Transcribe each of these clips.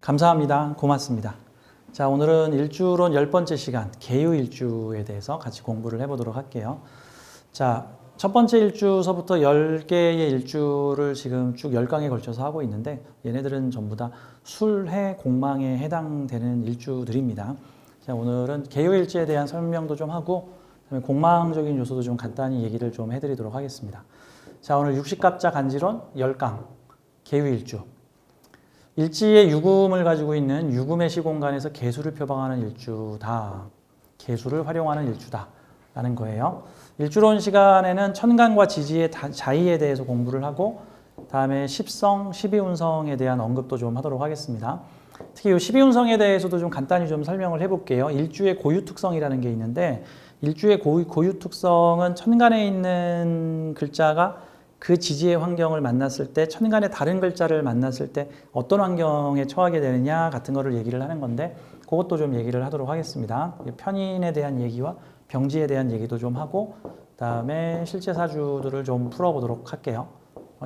감사합니다. 고맙습니다. 자, 오늘은 일주론 10번째 시간 계유일주에 대해서 같이 공부를 해보도록 할게요. 자, 첫 번째 일주서부터 10개의 일주를 지금 쭉 10강에 걸쳐서 하고 있는데 얘네들은 전부 다 술해 공망에 해당되는 일주들입니다. 자, 오늘은 계유일주에 대한 설명도 좀 하고 그다음에 공망적인 요소도 좀 간단히 얘기를 좀 해드리도록 하겠습니다. 자, 오늘 육식갑자 간지론 10강 계유일주. 일지의 유금을 가지고 있는 유금의 시공간에서 개수를 표방하는 일주다. 개수를 활용하는 일주다. 라는 거예요. 일주론 시간에는 천간과 지지의 자의에 대해서 공부를 하고 다음에 십성, 십이운성에 대한 언급도 좀 하도록 하겠습니다. 특히 이 십이운성에 대해서도 좀 간단히 좀 설명을 해볼게요. 일주의 고유특성이라는 게 있는데 일주의 고유특성은 천간에 있는 글자가 그 지지의 환경을 만났을 때 천간의 다른 글자를 만났을 때 어떤 환경에 처하게 되느냐 같은 거를 얘기를 하는 건데 그것도 좀 얘기를 하도록 하겠습니다. 편인에 대한 얘기와 병지에 대한 얘기도 좀 하고 그다음에 실제 사주들을 좀 풀어보도록 할게요.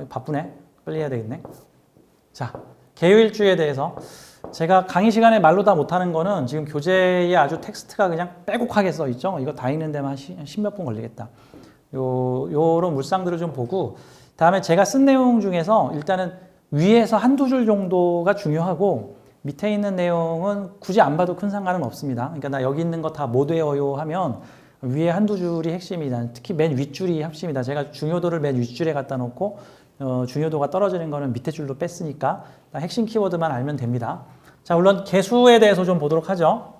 바쁘네. 빨리 해야 되겠네. 자, 계유일주에 대해서 제가 강의 시간에 말로 다 못하는 거는 지금 교재에 아주 텍스트가 그냥 빼곡하게 써 있죠. 이거 다 읽는 데만 십몇 분 걸리겠다. 요런 물상들을 좀 보고 다음에 제가 쓴 내용 중에서 일단은 위에서 한두 줄 정도가 중요하고 밑에 있는 내용은 굳이 안 봐도 큰 상관은 없습니다. 그러니까 나 여기 있는 거 다 못 외워요 하면 위에 한두 줄이 핵심이다. 특히 맨 윗줄이 핵심이다. 제가 중요도를 맨 윗줄에 갖다 놓고 중요도가 떨어지는 거는 밑에 줄로 뺐으니까 핵심 키워드만 알면 됩니다. 자, 물론 개수에 대해서 좀 보도록 하죠.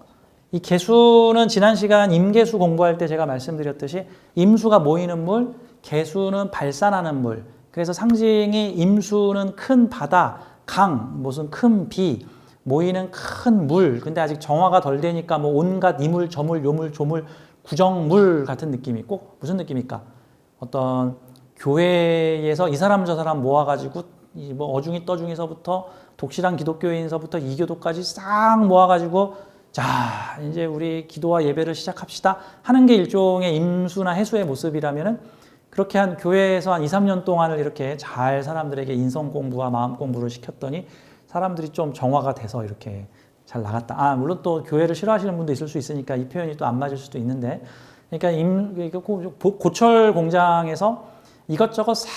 이 개수는 지난 시간 임개수 공부할 때 제가 말씀드렸듯이 임수가 모이는 물, 개수는 발산하는 물. 그래서 상징이 임수는 큰 바다, 강, 무슨 큰 비, 모이는 큰 물. 근데 아직 정화가 덜 되니까 뭐 온갖 이물, 저물, 요물, 조물, 구정물 같은 느낌이 꼭 무슨 느낌일까? 어떤 교회에서 이 사람 저 사람 모아가지고 뭐 어중이 떠중이서부터 독실한 기독교인서부터 이교도까지 싹 모아가지고 자, 이제 우리 기도와 예배를 시작합시다 하는 게 일종의 임수나 해수의 모습이라면은 그렇게 한 교회에서 한 2, 3년 동안을 이렇게 잘 사람들에게 인성 공부와 마음 공부를 시켰더니 사람들이 좀 정화가 돼서 이렇게 잘 나갔다. 아, 물론 또 교회를 싫어하시는 분도 있을 수 있으니까 이 표현이 또 안 맞을 수도 있는데 그러니까 고철 공장에서 이것저것 싹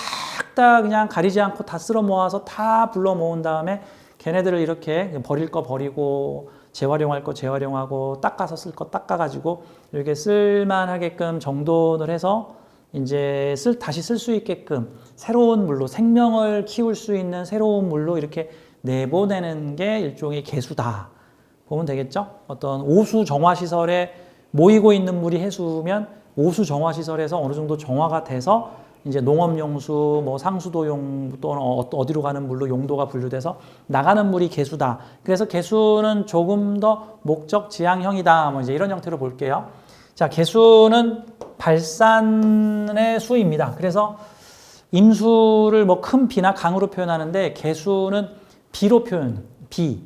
다 그냥 가리지 않고 다 쓸어 모아서 다 불러 모은 다음에 걔네들을 이렇게 버릴 거 버리고 재활용할 거 재활용하고 닦아서 쓸 거 닦아가지고 이렇게 쓸만하게끔 정돈을 해서 이제 다시 쓸 수 있게끔 새로운 물로 생명을 키울 수 있는 새로운 물로 이렇게 내보내는 게 일종의 개수다. 보면 되겠죠? 어떤 오수 정화 시설에 모이고 있는 물이 해수면 오수 정화 시설에서 어느 정도 정화가 돼서 이제 농업용수, 뭐 상수도용 또는 어디로 가는 물로 용도가 분류돼서 나가는 물이 개수다. 그래서 개수는 조금 더 목적 지향형이다. 뭐 이제 이런 형태로 볼게요. 자, 개수는 발산의 수입니다. 그래서 임수를 뭐 큰 비나 강으로 표현하는데 개수는 비로 표현. 비,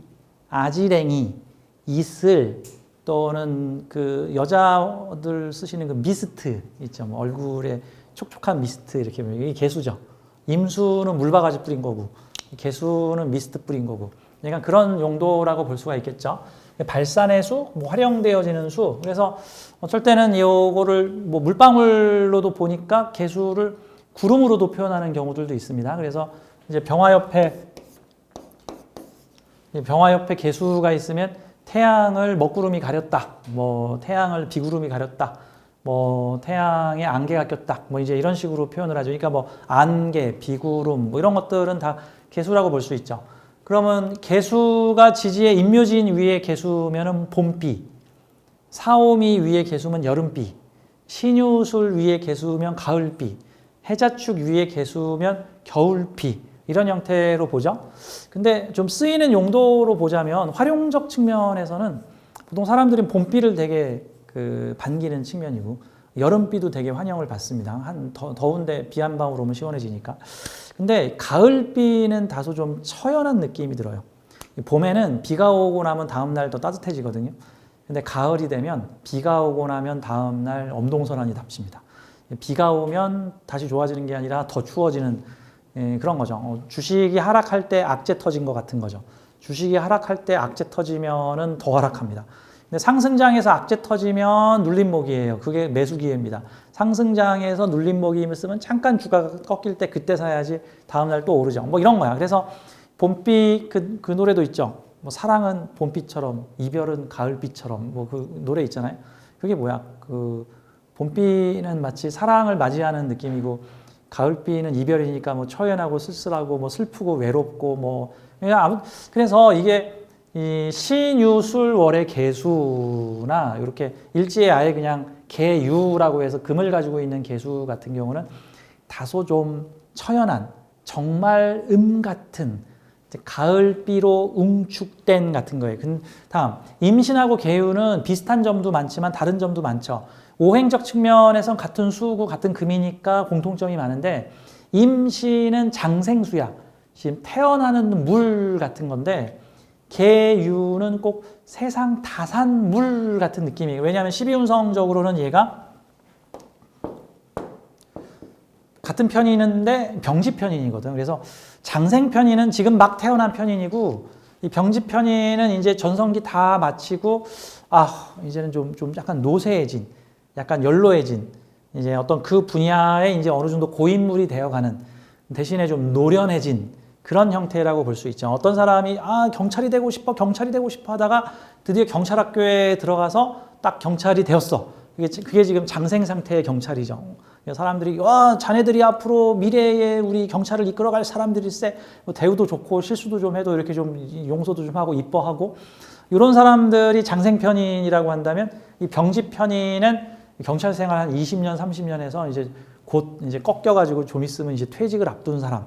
아지랭이, 이슬 또는 그 여자들 쓰시는 그 미스트 있죠. 뭐 얼굴에 촉촉한 미스트 이렇게 보면 이게 개수죠. 임수는 물바가지 뿌린 거고 개수는 미스트 뿌린 거고 약간 그런 용도라고 볼 수가 있겠죠. 발산의 수, 뭐 활용되어지는 수. 그래서 어쩔 때는 이거를 뭐 물방울로도 보니까 개수를 구름으로도 표현하는 경우들도 있습니다. 그래서 이제 병화 옆에 개수가 있으면 태양을 먹구름이 가렸다. 뭐 태양을 비구름이 가렸다. 뭐 태양에 안개가 꼈다. 뭐 이제 이런 식으로 표현을 하죠. 그러니까 뭐 안개, 비구름 뭐 이런 것들은 다 개수라고 볼 수 있죠. 그러면 개수가 지지의 인묘진 위에 개수면은 봄비, 사오미 위에 개수면 여름비, 신유술 위에 개수면 가을비, 해자축 위에 개수면 겨울비 이런 형태로 보죠. 근데 좀 쓰이는 용도로 보자면 활용적 측면에서는 보통 사람들이 봄비를 되게 반기는 측면이고 여름비도 되게 환영을 받습니다. 더운데 비 한 방울 오면 시원해지니까. 근데 가을비는 다소 좀 처연한 느낌이 들어요. 봄에는 비가 오고 나면 다음 날 더 따뜻해지거든요. 근데 가을이 되면 비가 오고 나면 다음날 엄동설한이 답습니다. 비가 오면 다시 좋아지는 게 아니라 더 추워지는 그런 거죠. 주식이 하락할 때 악재 터진 것 같은 거죠. 주식이 하락할 때 악재 터지면은 더 하락합니다. 근데 상승장에서 악재 터지면 눌림목이에요. 그게 매수 기회입니다. 상승장에서 눌림목이 힘을 쓰면 잠깐 주가가 꺾일 때 그때 사야지 다음날 또 오르죠. 뭐 이런 거야. 그래서 봄비 그 노래도 있죠. 뭐 사랑은 봄비처럼 이별은 가을비처럼 뭐 그 노래 있잖아요. 그게 뭐야? 그 봄비는 마치 사랑을 맞이하는 느낌이고 가을비는 이별이니까 뭐 처연하고 쓸쓸하고 뭐 슬프고 외롭고 뭐 그래서 이게 이 신유술월의 개수나 이렇게 일지에 아예 그냥 개유라고 해서 금을 가지고 있는 개수 같은 경우는 다소 좀 처연한 정말 같은 가을비로 웅축된 같은 거예요. 다음 임신하고 개유는 비슷한 점도 많지만 다른 점도 많죠. 오행적 측면에선 같은 수고 같은 금이니까 공통점이 많은데 임신은 장생수야. 지금 태어나는 물 같은 건데 개유는 꼭 세상 다 산 물 같은 느낌이에요. 왜냐하면 12운성적으로는 얘가 같은 편인인데 병지 편인이거든. 그래서 장생 편인은 지금 막 태어난 편인이고 이 병지 편인은 이제 전성기 다 마치고 이제는 좀 약간 노쇠해진, 약간 연로해진 이제 어떤 그 분야에 이제 어느 정도 고인물이 되어가는 대신에 좀 노련해진 그런 형태라고 볼 수 있죠. 어떤 사람이 경찰이 되고 싶어 하다가 드디어 경찰학교에 들어가서 딱 경찰이 되었어. 그게 지금 장생 상태의 경찰이죠. 사람들이 자네들이 앞으로 미래에 우리 경찰을 이끌어갈 사람들일세. 뭐 대우도 좋고 실수도 좀 해도 이렇게 좀 용서도 좀 하고 이뻐하고 이런 사람들이 장생 편인이라고 한다면 이 병지 편인은 경찰 생활 한 20년, 30년에서 이제 곧 이제 꺾여가지고 좀 있으면 이제 퇴직을 앞둔 사람.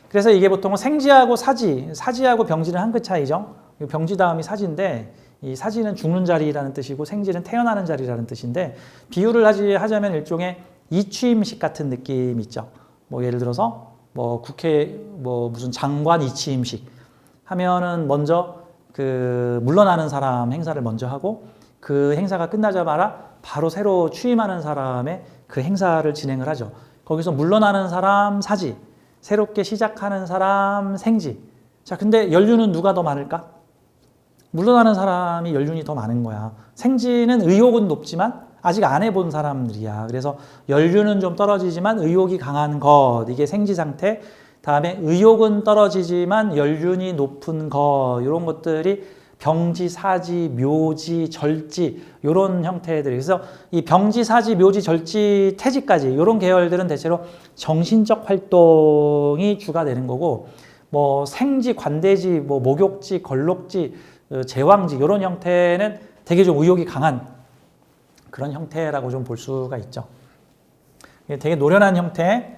그래서 이게 보통은 생지하고 사지하고 병지는 한 끗 차이죠. 병지 다음이 사지인데 이 사지는 죽는 자리라는 뜻이고 생지는 태어나는 자리라는 뜻인데 비유를 하자면 일종의 이취임식 같은 느낌 있죠. 뭐 예를 들어서 뭐 국회 뭐 무슨 장관 이취임식 하면은 먼저 그 물러나는 사람 행사를 먼저 하고 그 행사가 끝나자마자 바로 새로 취임하는 사람의 그 행사를 진행을 하죠. 거기서 물러나는 사람 사지, 새롭게 시작하는 사람 생지. 자, 근데 연륜은 누가 더 많을까? 물러나는 사람이 연륜이 더 많은 거야. 생지는 의욕은 높지만 아직 안 해본 사람들이야. 그래서 연륜은 좀 떨어지지만 의욕이 강한 것, 이게 생지 상태. 다음에 의욕은 떨어지지만 연륜이 높은 것, 이런 것들이 병지, 사지, 묘지, 절지 이런 형태들이. 그래서 이 병지, 사지, 묘지, 절지, 태지까지 이런 계열들은 대체로 정신적 활동이 주가 되는 거고 뭐 생지, 관대지, 뭐 목욕지, 걸록지, 제왕지 이런 형태는 되게 좀 의욕이 강한 그런 형태라고 좀 볼 수가 있죠. 되게 노련한 형태,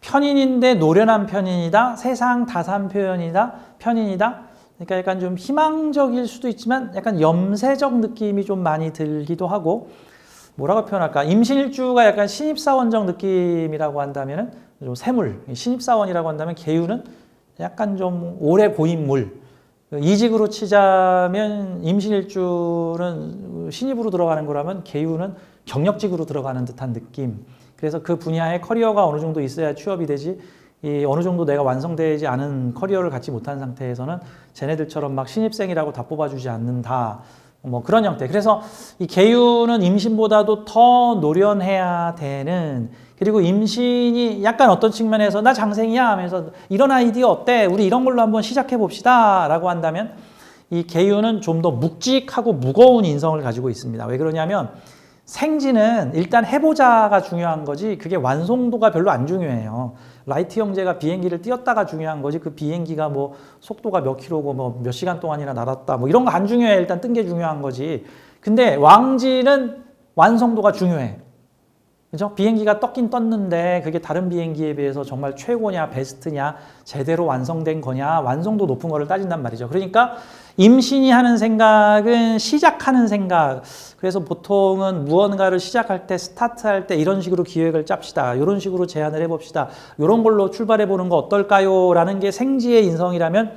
편인인데 노련한 편인이다, 세상 다산 편인이다. 그러니까 약간 좀 희망적일 수도 있지만 약간 염세적 느낌이 좀 많이 들기도 하고 뭐라고 표현할까? 임신일주가 약간 신입사원적 느낌이라고 한다면 좀 세물, 신입사원이라고 한다면 개유는 약간 좀 오래 고인물. 이직으로 치자면 임신일주는 신입으로 들어가는 거라면 개유는 경력직으로 들어가는 듯한 느낌. 그래서 그 분야에 커리어가 어느 정도 있어야 취업이 되지 어느 정도 내가 완성되지 않은 커리어를 갖지 못한 상태에서는 쟤네들처럼 막 신입생이라고 다 뽑아주지 않는다. 뭐 그런 형태. 그래서 이 개유는 임신보다도 더 노련해야 되는, 그리고 임신이 약간 어떤 측면에서 나 장생이야 하면서 이런 아이디어 어때? 우리 이런 걸로 한번 시작해 봅시다 라고 한다면 이 개유는 좀 더 묵직하고 무거운 인성을 가지고 있습니다. 왜 그러냐면 생지는 일단 해보자가 중요한 거지 그게 완성도가 별로 안 중요해요. 라이트 형제가 비행기를 띄웠다가 중요한 거지 그 비행기가 뭐 속도가 몇 킬로고 뭐 몇 시간 동안이나 날았다 뭐 이런 거 안 중요해. 일단 뜬 게 중요한 거지. 근데 왕지는 완성도가 중요해. 그죠? 비행기가 떴긴 떴는데 그게 다른 비행기에 비해서 정말 최고냐 베스트냐 제대로 완성된 거냐 완성도 높은 거를 따진단 말이죠. 그러니까 임신이 하는 생각은 시작하는 생각. 그래서 보통은 무언가를 시작할 때 스타트할 때 이런 식으로 기획을 짭시다. 이런 식으로 제안을 해봅시다. 이런 걸로 출발해 보는 거 어떨까요? 라는 게 생지의 인성이라면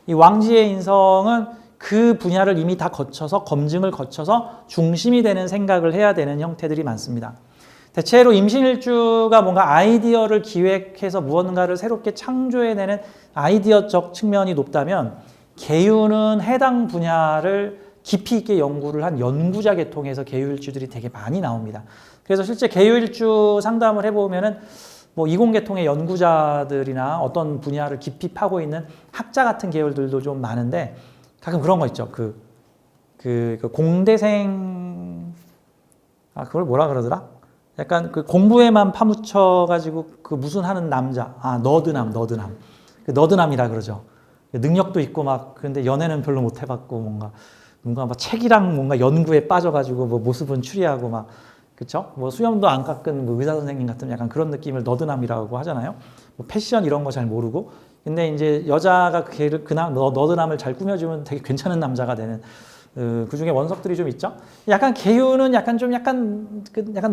이 왕지의 인성은 그 분야를 이미 다 거쳐서 검증을 거쳐서 중심이 되는 생각을 해야 되는 형태들이 많습니다. 대체로 임신일주가 뭔가 아이디어를 기획해서 무언가를 새롭게 창조해내는 아이디어적 측면이 높다면 계유는 해당 분야를 깊이 있게 연구를 한 연구자 계통에서 계유일주들이 되게 많이 나옵니다. 그래서 실제 계유일주 상담을 해보면은 뭐 이공계통의 연구자들이나 어떤 분야를 깊이 파고 있는 학자 같은 계열들도 좀 많은데 가끔 그런 거 있죠. 그 공대생, 그걸 뭐라 그러더라? 약간 그 공부에만 파묻혀가지고 그 무슨 하는 남자, 너드남. 그 너드남이라 그러죠. 능력도 있고 막, 그런데 연애는 별로 못 해봤고 뭔가 막 책이랑 뭔가 연구에 빠져가지고 뭐 모습은 추리하고 막, 그쵸? 뭐 수염도 안 깎은 뭐 의사 선생님 같은 약간 그런 느낌을 너드남이라고 하잖아요. 뭐 패션 이런 거 잘 모르고. 근데 이제 여자가 너드남을 잘 꾸며주면 되게 괜찮은 남자가 되는 그 중에 원석들이 좀 있죠. 약간 계유는 약간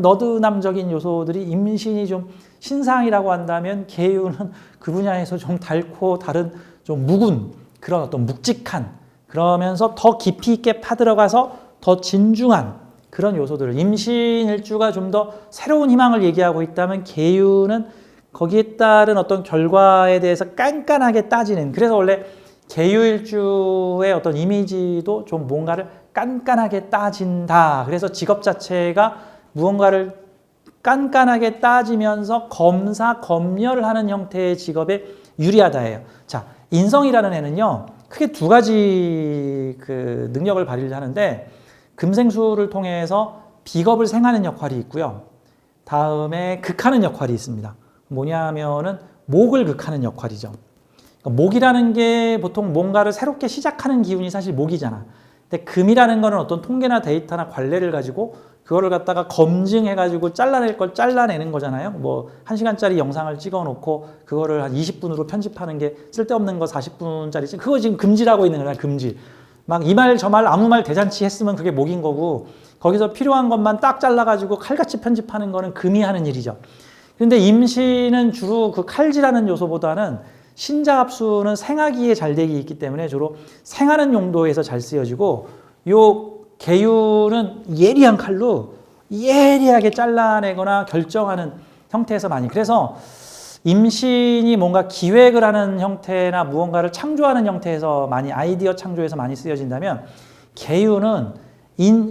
너드남적인 요소들이 임신이 좀 신상이라고 한다면 계유는 그 분야에서 좀 닳고 다른 좀 묵은 그런 어떤 묵직한 그러면서 더 깊이 있게 파들어가서 더 진중한 그런 요소들을 임신일주가 좀 더 새로운 희망을 얘기하고 있다면 계유는 거기에 따른 어떤 결과에 대해서 깐깐하게 따지는 그래서 원래 계유일주의 어떤 이미지도 좀 뭔가를 깐깐하게 따진다. 그래서 직업 자체가 무언가를 깐깐하게 따지면서 검사, 검열을 하는 형태의 직업에 유리하다예요. 자, 인성이라는 애는요, 크게 두 가지 그 능력을 발휘를 하는데 금생수를 통해서 비겁을 생하는 역할이 있고요. 다음에 극하는 역할이 있습니다. 뭐냐면은 목을 극하는 역할이죠. 그러니까 목이라는 게 보통 뭔가를 새롭게 시작하는 기운이 사실 목이잖아. 근데 금이라는 거는 어떤 통계나 데이터나 관례를 가지고 그거를 갖다가 검증해가지고 잘라낼 걸 잘라내는 거잖아요. 뭐 1시간짜리 영상을 찍어놓고 그거를 한 20분으로 편집하는 게 쓸데없는 거 40분짜리 그거 지금 금지라고 있는 거야. 금지. 막 이 말 저 말 아무 말 대잔치 했으면 그게 목인 거고 거기서 필요한 것만 딱 잘라가지고 칼같이 편집하는 거는 금이 하는 일이죠. 그런데 임신은 주로 그 칼질하는 요소보다는 신자합수는 생하기에 잘 되기 있기 때문에 주로 생하는 용도에서 잘 쓰여지고 요 계유는 예리한 칼로 예리하게 잘라내거나 결정하는 형태에서 많이 그래서 임신이 뭔가 기획을 하는 형태나 무언가를 창조하는 형태에서 많이 아이디어 창조에서 많이 쓰여진다면 계유는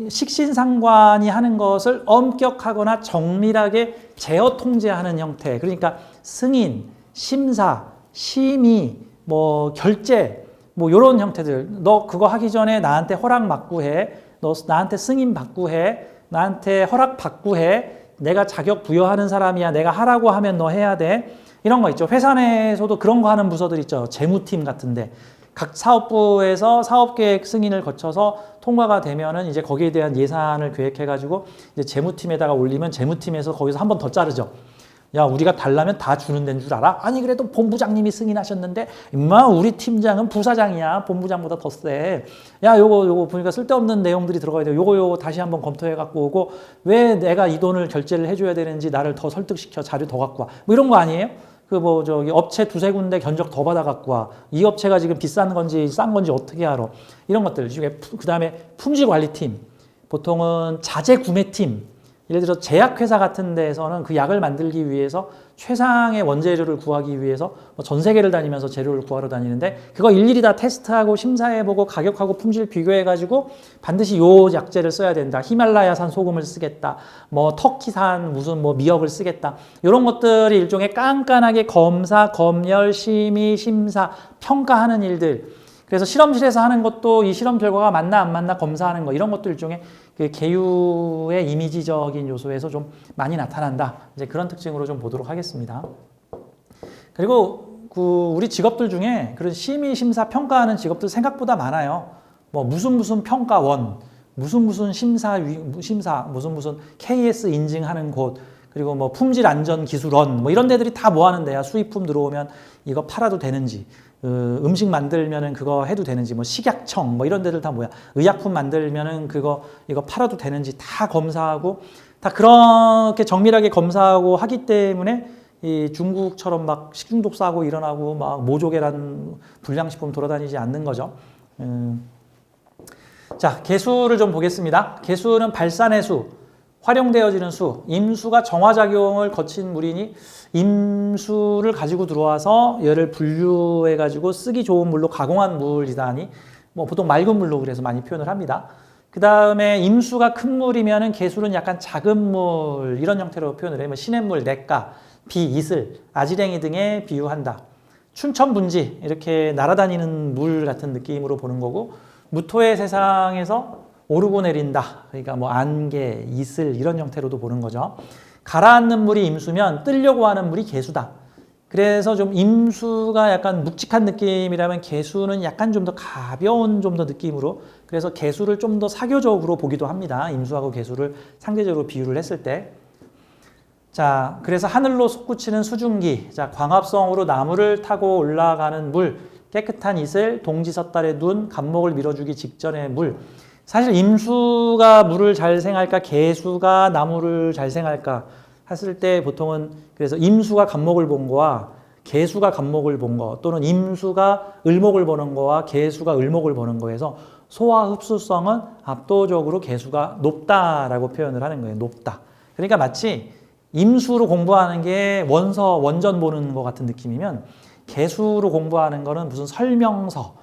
식신상관이 하는 것을 엄격하거나 정밀하게 제어 통제하는 형태 그러니까 승인, 심사, 심의, 뭐 결제 뭐 이런 형태들 너 그거 하기 전에 나한테 허락 받고 해 너 나한테 승인 받고 해 나한테 허락 받고 해 내가 자격 부여하는 사람이야 내가 하라고 하면 너 해야 돼 이런 거 있죠. 회사 내에서도 그런 거 하는 부서들 있죠. 재무팀 같은데 각 사업부에서 사업계획 승인을 거쳐서 통과가 되면은 이제 거기에 대한 예산을 계획해가지고 이제 재무팀에다가 올리면 재무팀에서 거기서 한 번 더 자르죠. 야, 우리가 달라면 다 주는 데인 줄 알아? 아니, 그래도 본부장님이 승인하셨는데, 임마, 우리 팀장은 부사장이야. 본부장보다 더 세. 야, 요거 보니까 쓸데없는 내용들이 들어가야 돼. 요거 다시 한번 검토해 갖고 오고, 왜 내가 이 돈을 결제를 해줘야 되는지 나를 더 설득시켜. 자료 더 갖고 와. 뭐 이런 거 아니에요? 업체 두세 군데 견적 더 받아 갖고 와. 이 업체가 지금 비싼 건지 싼 건지 어떻게 알아? 이런 것들. 그 다음에 품질관리팀. 보통은 자재구매팀. 예를 들어 제약회사 같은 데에서는 그 약을 만들기 위해서 최상의 원재료를 구하기 위해서 전 세계를 다니면서 재료를 구하러 다니는데 그거 일일이 다 테스트하고 심사해보고 가격하고 품질 비교해가지고 반드시 요 약재를 써야 된다. 히말라야산 소금을 쓰겠다. 뭐 터키산 무슨 뭐 미역을 쓰겠다. 이런 것들이 일종의 깐깐하게 검사, 검열, 심의, 심사, 평가하는 일들. 그래서 실험실에서 하는 것도 이 실험 결과가 맞나 안 맞나 검사하는 거 이런 것도 일종의 그 계유의 이미지적인 요소에서 좀 많이 나타난다. 이제 그런 특징으로 좀 보도록 하겠습니다. 그리고 우리 직업들 중에 그런 심의, 심사, 평가하는 직업들 생각보다 많아요. 뭐 무슨 평가원, 무슨 심사, 무슨 KS 인증하는 곳, 그리고 뭐 품질 안전 기술원, 뭐 이런 데들이 다 뭐 하는 데야. 수입품 들어오면 이거 팔아도 되는지. 음식 만들면은 그거 해도 되는지 뭐 식약청 뭐 이런 데들 다 뭐야 의약품 만들면은 이거 팔아도 되는지 다 검사하고 다 그렇게 정밀하게 검사하고 하기 때문에 이 중국처럼 막 식중독 사고 일어나고 막 모조계란 불량식품 돌아다니지 않는 거죠. 자, 개수를 좀 보겠습니다. 개수는 발산의 수, 활용되어지는 수, 임수가 정화작용을 거친 물이니 임수를 가지고 들어와서 얘를 분류해가지고 쓰기 좋은 물로 가공한 물이다니 뭐 보통 맑은 물로 그래서 많이 표현을 합니다. 그 다음에 임수가 큰 물이면은 개수는 약간 작은 물 이런 형태로 표현을 해요. 뭐 시냇물, 냇가, 비, 이슬, 아지랭이 등에 비유한다. 춘천분지 이렇게 날아다니는 물 같은 느낌으로 보는 거고 무토의 세상에서 오르고 내린다. 그러니까 뭐 안개, 이슬 이런 형태로도 보는 거죠. 가라앉는 물이 임수면 뜨려고 하는 물이 개수다. 그래서 좀 임수가 약간 묵직한 느낌이라면 개수는 약간 좀 더 가벼운 좀 더 느낌으로 그래서 개수를 좀 더 사교적으로 보기도 합니다. 임수하고 개수를 상대적으로 비유를 했을 때. 자, 그래서 하늘로 솟구치는 수증기, 자, 광합성으로 나무를 타고 올라가는 물, 깨끗한 이슬, 동지섣달의 눈, 간목을 밀어주기 직전의 물. 사실 임수가 물을 잘 생할까, 개수가 나무를 잘 생할까 했을 때 보통은 그래서 임수가 간목을 본 거와 개수가 간목을 본 거, 또는 임수가 을목을 보는 거와 개수가 을목을 보는 거에서 소화 흡수성은 압도적으로 개수가 높다라고 표현을 하는 거예요. 높다. 그러니까 마치 임수로 공부하는 게 원서, 원전 보는 것 같은 느낌이면 개수로 공부하는 거는 무슨 설명서,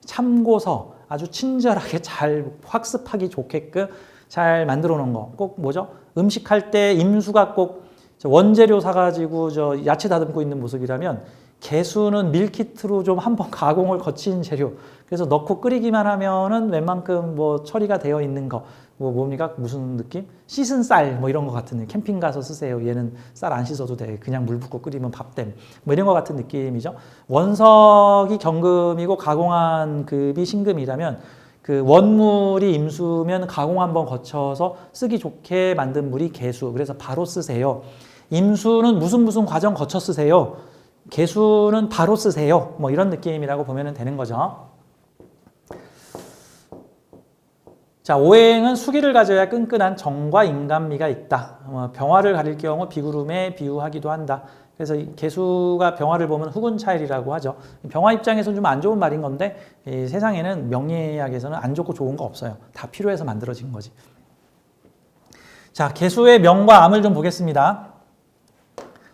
참고서 아주 친절하게 잘 학습하기 좋게끔 잘 만들어 놓은 거. 꼭 뭐죠? 음식할 때 임수가 꼭 원재료 사가지고 저 야채 다듬고 있는 모습이라면 개수는 밀키트로 좀 한번 가공을 거친 재료. 그래서 넣고 끓이기만 하면은 웬만큼 뭐 처리가 되어 있는 거. 뭐 뭡니까? 무슨 느낌? 씻은 쌀 뭐 이런 거 같은 느낌. 캠핑 가서 쓰세요. 얘는 쌀 안 씻어도 돼. 그냥 물 붓고 끓이면 밥됨. 뭐 이런 거 같은 느낌이죠. 원석이 경금이고 가공한 급이 신금이라면 그 원물이 임수면 가공 한번 거쳐서 쓰기 좋게 만든 물이 개수. 그래서 바로 쓰세요. 임수는 무슨 과정 거쳐 쓰세요. 개수는 바로 쓰세요. 뭐 이런 느낌이라고 보면 되는 거죠. 자, 오행은 수기를 가져야 끈끈한 정과 인간미가 있다. 병화를 가릴 경우 비구름에 비유하기도 한다. 그래서 개수가 병화를 보면 후군차일이라고 하죠. 병화 입장에서는 좀 안 좋은 말인 건데 이 세상에는 명리학에서는 안 좋고 좋은 거 없어요. 다 필요해서 만들어진 거지. 자, 개수의 명과 암을 좀 보겠습니다.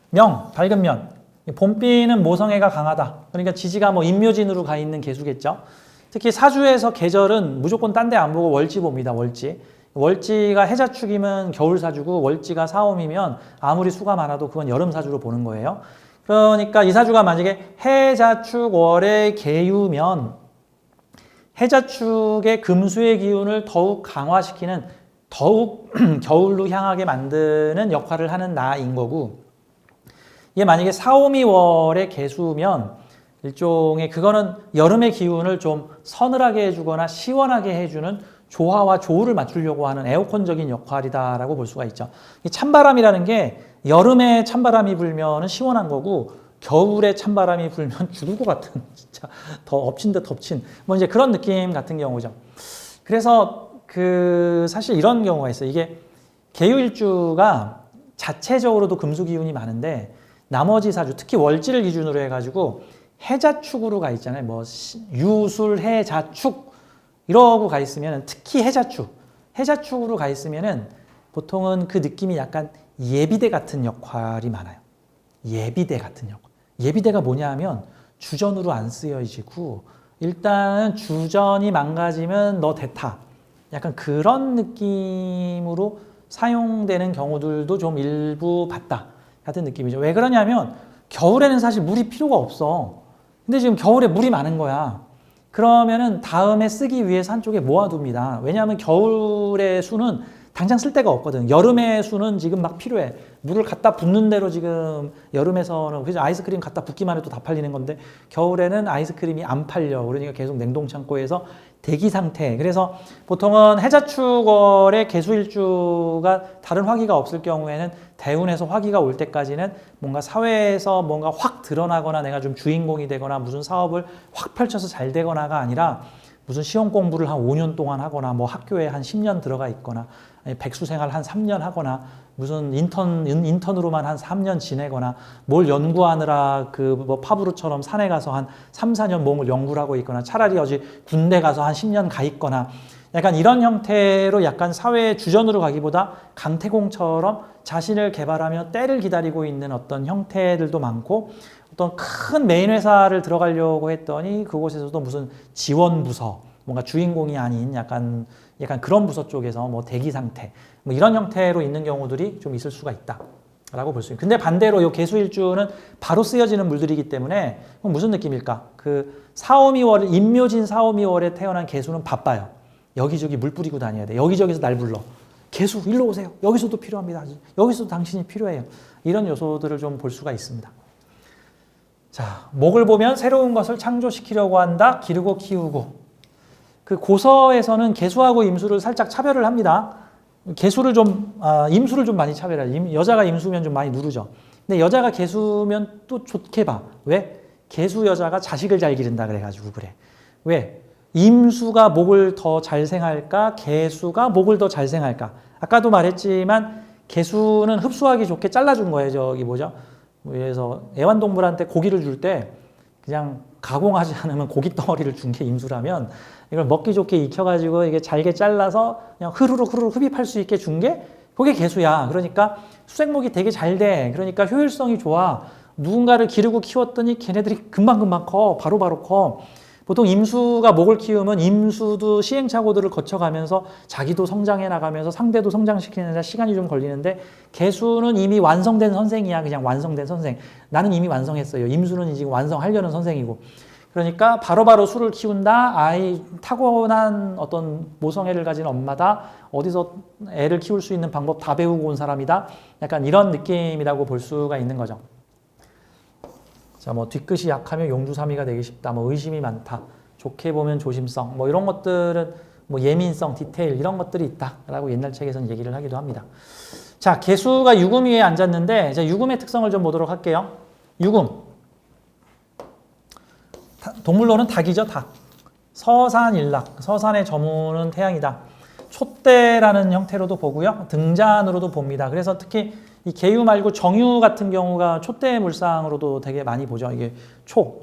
명, 밝은 면. 봄비는 모성애가 강하다. 그러니까 지지가 뭐 임묘진으로 가 있는 개수겠죠. 특히 사주에서 계절은 무조건 딴 데 안 보고 월지 봅니다. 월지. 월지가 해자축이면 겨울 사주고 월지가 사오미면 아무리 수가 많아도 그건 여름 사주로 보는 거예요. 그러니까 이 사주가 만약에 해자축 월의 개유면 해자축의 금수의 기운을 더욱 강화시키는 더욱 겨울로 향하게 만드는 역할을 하는 나인 거고 이게 만약에 사오미월의 개수면 일종의 그거는 여름의 기운을 좀 서늘하게 해주거나 시원하게 해주는 조화와 조우를 맞추려고 하는 에어컨적인 역할이다라고 볼 수가 있죠. 이 찬바람이라는 게 여름에 찬바람이 불면 시원한 거고 겨울에 찬바람이 불면 죽을 것 같은 진짜 더 엎친 데 덮친 뭐 이제 그런 느낌 같은 경우죠. 그래서 그 사실 이런 경우가 있어요. 이게 개유일주가 자체적으로도 금수 기운이 많은데 나머지 사주 특히 월지를 기준으로 해가지고 해자축으로 가 있잖아요. 뭐 유술 해자축 이러고 가 있으면 특히 해자축으로 가 있으면은 보통은 그 느낌이 약간 예비대 같은 역할이 많아요. 예비대 같은 역할. 예비대가 뭐냐 하면 주전으로 안 쓰여지고 일단은 주전이 망가지면 너 대타. 약간 그런 느낌으로 사용되는 경우들도 좀 일부 봤다 같은 느낌이죠. 왜 그러냐면 겨울에는 사실 물이 필요가 없어. 근데 지금 겨울에 물이 많은 거야. 그러면은 다음에 쓰기 위해서 한쪽에 모아둡니다. 왜냐하면 겨울의 수는 당장 쓸 데가 없거든. 여름의 수는 지금 막 필요해. 물을 갖다 붓는 대로 지금 여름에서는 그래서 아이스크림 갖다 붓기만 해도 다 팔리는 건데 겨울에는 아이스크림이 안 팔려. 그러니까 계속 냉동창고에서 대기 상태. 그래서 보통은 해자축월의 개수일주가 다른 화기가 없을 경우에는 대운에서 화기가 올 때까지는 뭔가 사회에서 뭔가 확 드러나거나 내가 좀 주인공이 되거나 무슨 사업을 확 펼쳐서 잘 되거나가 아니라 무슨 시험 공부를 한 5년 동안 하거나 뭐 학교에 한 10년 들어가 있거나 백수 생활 한 3년 하거나 무슨 인턴으로만 한 3년 지내거나 뭘 연구하느라 그 뭐 파브르처럼 산에 가서 한 3, 4년 몸을 연구를 하고 있거나 차라리 어디 군대 가서 한 10년 가 있거나 약간 이런 형태로 약간 사회의 주전으로 가기보다 강태공처럼 자신을 개발하며 때를 기다리고 있는 어떤 형태들도 많고 어떤 큰 메인 회사를 들어가려고 했더니 그곳에서도 무슨 지원 부서, 뭔가 주인공이 아닌 약간 그런 부서 쪽에서 뭐 대기 상태, 뭐 이런 형태로 있는 경우들이 좀 있을 수가 있다라고 볼 수 있습니다. 근데 반대로 이 개수일주는 바로 쓰여지는 물들이기 때문에 그럼 무슨 느낌일까? 그 4, 5, 2월, 임묘진 4, 5, 2월에 태어난 개수는 바빠요. 여기저기 물 뿌리고 다녀야 돼. 여기저기서 날 불러. 개수 일로 오세요. 여기서도 필요합니다. 여기서도 당신이 필요해요. 이런 요소들을 좀 볼 수가 있습니다. 자, 목을 보면 새로운 것을 창조시키려고 한다. 기르고 키우고. 그 고서에서는 개수하고 임수를 살짝 차별을 합니다. 개수를 좀, 임수를 좀 많이 차별해요. 여자가 임수면 좀 많이 누르죠. 근데 여자가 개수면 또 좋게 봐. 왜? 개수 여자가 자식을 잘 기른다 그래가지고 그래. 왜? 임수가 목을 더 잘 생할까? 개수가 목을 더 잘 생할까? 아까도 말했지만 개수는 흡수하기 좋게 잘라준 거예요. 저기 뭐죠? 그래서 애완동물한테 고기를 줄 때 그냥 가공하지 않으면 고기 덩어리를 준 게 임수라면 이걸 먹기 좋게 익혀가지고 이게 잘게 잘라서 그냥 흐르륵 흡입할 수 있게 준 게 그게 개수야. 그러니까 수생목이 되게 잘 돼. 그러니까 효율성이 좋아. 누군가를 기르고 키웠더니 걔네들이 금방금방 커. 바로바로 커. 보통 임수가 목을 키우면 임수도 시행착오들을 거쳐가면서 자기도 성장해 나가면서 상대도 성장시키는 데 시간이 좀 걸리는데 개수는 이미 완성된 선생이야. 그냥 완성된 선생. 나는 이미 완성했어요. 임수는 지금 완성하려는 선생이고. 그러니까 바로바로 수를 키운다. 아이 타고난 어떤 모성애를 가진 엄마다. 어디서 애를 키울 수 있는 방법 다 배우고 온 사람이다. 약간 이런 느낌이라고 볼 수가 있는 거죠. 자, 뭐 뒤끝이 약하면 용두사미가 되기 쉽다. 뭐 의심이 많다. 좋게 보면 조심성. 뭐 이런 것들은 뭐 예민성, 디테일 이런 것들이 있다라고 옛날 책에서는 얘기를 하기도 합니다. 자, 개수가 유금 위에 앉았는데 이제 유금의 특성을 좀 보도록 할게요. 유금. 동물로는 닭이죠, 닭. 서산일락. 서산의 저무는 태양이다. 촛대라는 형태로도 보고요. 등잔으로도 봅니다. 그래서 특히 이 개유 말고 정유 같은 경우가 촛대 물상으로도 되게 많이 보죠. 이게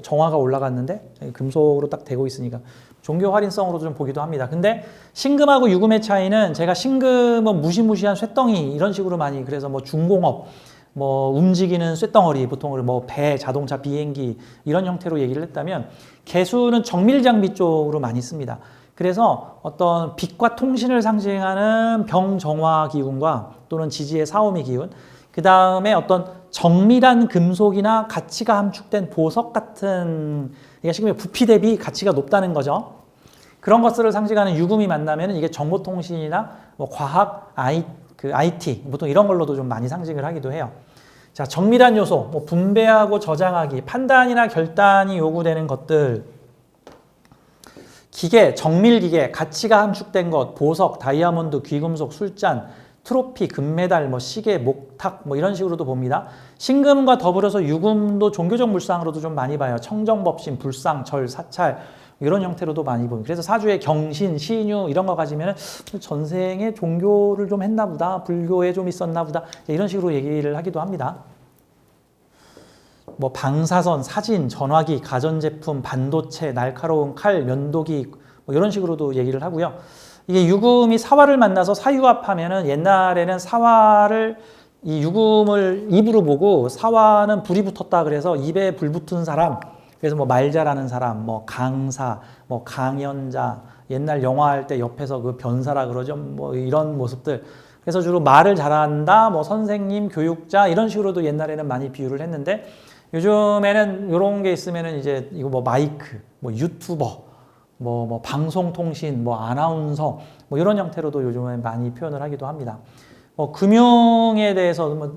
정화가 올라갔는데 금속으로 딱 되고 있으니까 종교 활인성으로도 좀 보기도 합니다. 근데 신금하고 유금의 차이는 제가 신금은 무시무시한 쇳덩이 이런 식으로 많이 그래서 뭐 중공업 뭐 움직이는 쇳덩어리 보통 뭐 배, 자동차, 비행기 이런 형태로 얘기를 했다면 개수는 정밀장비 쪽으로 많이 씁니다. 그래서 어떤 빛과 통신을 상징하는 병정화 기운과 또는 지지의 사오미 기운 그 다음에 어떤 정밀한 금속이나 가치가 함축된 보석 같은 이게 지금 부피 대비 가치가 높다는 거죠. 그런 것들을 상징하는 유금이 만나면 이게 정보통신이나 뭐 과학, IT 보통 이런 걸로도 좀 많이 상징을 하기도 해요. 자, 정밀한 요소, 뭐 분배하고 저장하기, 판단이나 결단이 요구되는 것들, 기계, 정밀기계, 가치가 함축된 것, 보석, 다이아몬드, 귀금속, 술잔, 트로피, 금메달, 뭐 시계, 목탁 뭐 이런 식으로도 봅니다. 신금과 더불어서 유금도 종교적 물상으로도 좀 많이 봐요. 청정법신, 불상, 절, 사찰 이런 형태로도 많이 봅니다. 그래서 사주에 경신, 신유 이런 거 가지면 전생에 종교를 좀 했나 보다, 불교에 좀 있었나 보다 이런 식으로 얘기를 하기도 합니다. 뭐 방사선, 사진, 전화기, 가전제품, 반도체, 날카로운 칼, 면도기 뭐 이런 식으로도 얘기를 하고요. 이게 유금이 사화를 만나서 사유합하면은 옛날에는 사화를 이 유금을 입으로 보고 사화는 불이 붙었다 그래서 입에 불 붙은 사람 그래서 뭐 말 잘하는 사람, 뭐 강사, 뭐 강연자 옛날 영화 할 때 옆에서 그 변사라 그러죠. 뭐 이런 모습들. 그래서 주로 말을 잘한다, 뭐 선생님, 교육자 이런 식으로도 옛날에는 많이 비유를 했는데 요즘에는 이런 게 있으면은 이제 이거 뭐 마이크, 뭐 유튜버, 뭐 방송통신, 뭐 아나운서 뭐 이런 형태로도 요즘에 많이 표현을 하기도 합니다. 뭐 금융에 대해서 뭐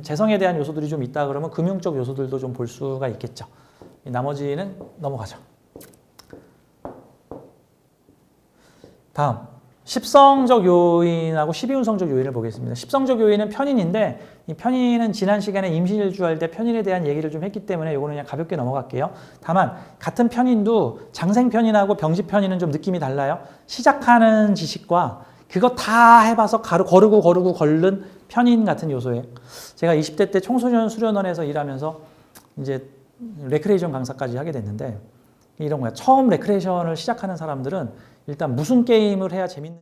재성에 대한 요소들이 좀 있다 그러면 금융적 요소들도 좀 볼 수가 있겠죠. 나머지는 넘어가죠. 다음 10성적 요인하고 12운성적 요인을 보겠습니다. 10성적 요인은 편인인데 이 편인은 지난 시간에 임신일주할 때 편인에 대한 얘기를 좀 했기 때문에 이거는 그냥 가볍게 넘어갈게요. 다만 같은 편인도 장생편인하고 병지편인은 좀 느낌이 달라요. 시작하는 지식과 그거 다 해봐서 거르고 걸른 편인 같은 요소예요. 제가 20대 때 청소년 수련원에서 일하면서 이제 레크레이션 강사까지 하게 됐는데 이런 거야. 처음 레크레이션을 시작하는 사람들은 일단 무슨 게임을 해야 재밌는